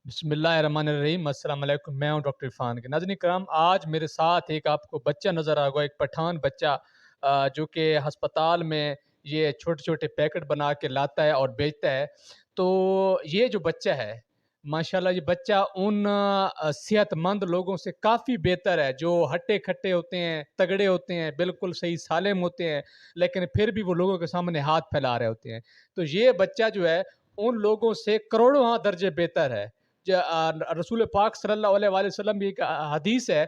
بسم اللہ الرحمن الرحیم، السلام علیکم۔ میں ہوں ڈاکٹر عرفان کے ناظرین کرام۔ آج میرے ساتھ ایک آپ کو بچہ نظر آئے گا، ایک پٹھان بچہ جو کہ ہسپتال میں یہ چھوٹے چھوٹے پیکٹ بنا کے لاتا ہے اور بیچتا ہے۔ تو یہ جو بچہ ہے ماشاءاللہ، یہ بچہ ان صحت مند لوگوں سے کافی بہتر ہے جو ہٹے کھٹے ہوتے ہیں، تگڑے ہوتے ہیں، بالکل صحیح سالم ہوتے ہیں، لیکن پھر بھی وہ لوگوں کے سامنے ہاتھ پھیلا رہے ہوتے ہیں۔ تو یہ بچہ جو ہے ان لوگوں سے کروڑوں ہاں درجے بہتر ہے۔ رسول پاک صلی اللہ علیہ وآلہ وسلم کی ایک حدیث ہے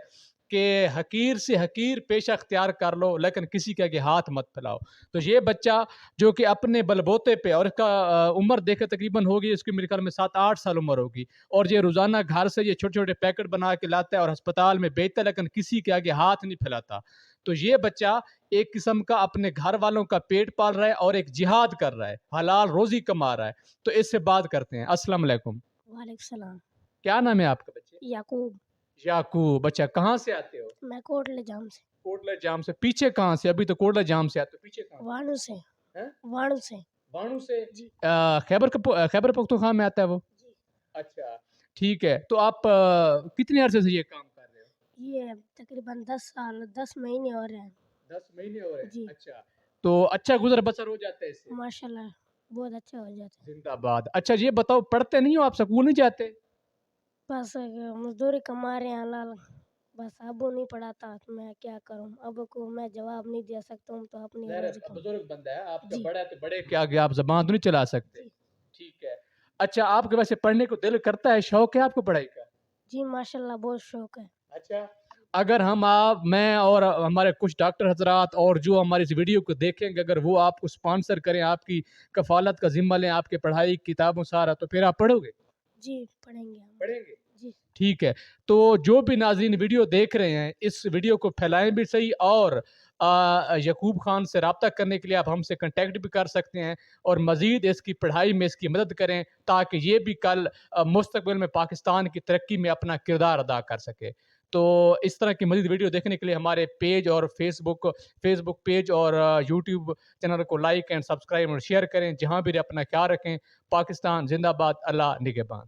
کہ حقیر سے حقیر پیشہ اختیار کر لو لیکن کسی کے آگے ہاتھ مت پھیلاؤ۔ تو یہ بچہ جو کہ اپنے بلبوتے پہ، اور اس کا عمر دیکھے تقریباً ہوگی، اس کی میرے خیال میں 7-8 سال عمر ہوگی، اور یہ روزانہ گھر سے یہ چھوٹے چھوٹے پیکٹ بنا کے لاتا ہے اور ہسپتال میں بیچتا ہے لیکن کسی کے آگے ہاتھ نہیں پھیلاتا۔ تو یہ بچہ ایک قسم کا اپنے گھر والوں کا پیٹ پال رہا ہے اور ایک جہاد کر رہا ہے، حلال روزی کما رہا ہے۔ تو اس سے بات کرتے ہیں۔ السلام علیکم۔ وعلیکم السلام۔ کیا نام ہے آپ کا بچے؟ یعقوب۔ یعقوب۔ بچہ کہاں سے آتے ہو؟ میں کوٹلے جام سے۔ کوٹلہ جام سے۔ پیچھے کہاں سے؟ ابھی تو کوٹلہ جام سے آتے ہو، پیچھے کہاں؟ وانو سے۔ ہیں؟ وانو سے۔ وانو سے؟ جی۔ خیبر پختونخوا میں آتا ہے وہ؟ جی۔ اچھا ٹھیک ہے۔ تو آپ کتنے عرصے سے یہ کام کر رہے ہو؟ یہ تقریباً 10 مہینے ہو رہے ہیں۔ 10 مہینے ہو رہے ہیں؟ جی۔ اچھا، تو اچھا گزر بسر ہو جاتا ہے اس سے؟ ماشاءاللہ بہت اچھا ہو جاتا ہے۔ زندہ باد۔ اچھا یہ بتاؤ، پڑھتے نہیں ہو آپ؟ سکول نہیں جاتے؟ بس مزدوری کما رہے ہیں حلال، بس ابو نہیں پڑھاتا، میں کیا کروں، ابو کو میں جواب نہیں دے سکتا ہوں تو اپنی روزی کما۔ بزرگ بندہ ہے آپ کا، جی۔ بڑا ہے تو بڑے کے آگے آپ زبان تو نہیں چلا سکتے۔ جی۔ ٹھیک ہے۔ اچھا آپ کے ویسے پڑھنے کو دل کرتا ہے، شوق ہے آپ کو پڑھائی کا؟ جی ماشاءاللہ بہت شوق ہے۔ اچھا اگر میں اور ہمارے کچھ ڈاکٹر حضرات اور جو ہماری اس ویڈیو کو دیکھیں گے، اگر وہ آپ کو سپانسر کریں، آپ کی کفالت کا ذمہ لیں، آپ کے پڑھائی کتابوں سارا، تو پھر آپ پڑھو گے؟ جی پڑھیں گے ہم۔ پڑھیں گے؟ جی۔ ٹھیک ہے۔ تو جو بھی ناظرین ویڈیو دیکھ رہے ہیں، اس ویڈیو کو پھیلائیں بھی صحیح، اور یعقوب خان سے رابطہ کرنے کے لیے آپ ہم سے کنٹیکٹ بھی کر سکتے ہیں، اور مزید اس کی پڑھائی میں اس کی مدد کریں تاکہ یہ بھی کل مستقبل میں پاکستان کی ترقی میں اپنا کردار ادا کر سکے۔ تو اس طرح کی مزید ویڈیو دیکھنے کے لیے ہمارے پیج اور فیس بک پیج اور یوٹیوب چینل کو لائک اینڈ سبسکرائب اور شیئر کریں۔ جہاں بھی اپنا خیال رکھیں۔ پاکستان زندہ باد۔ اللہ نگہبان۔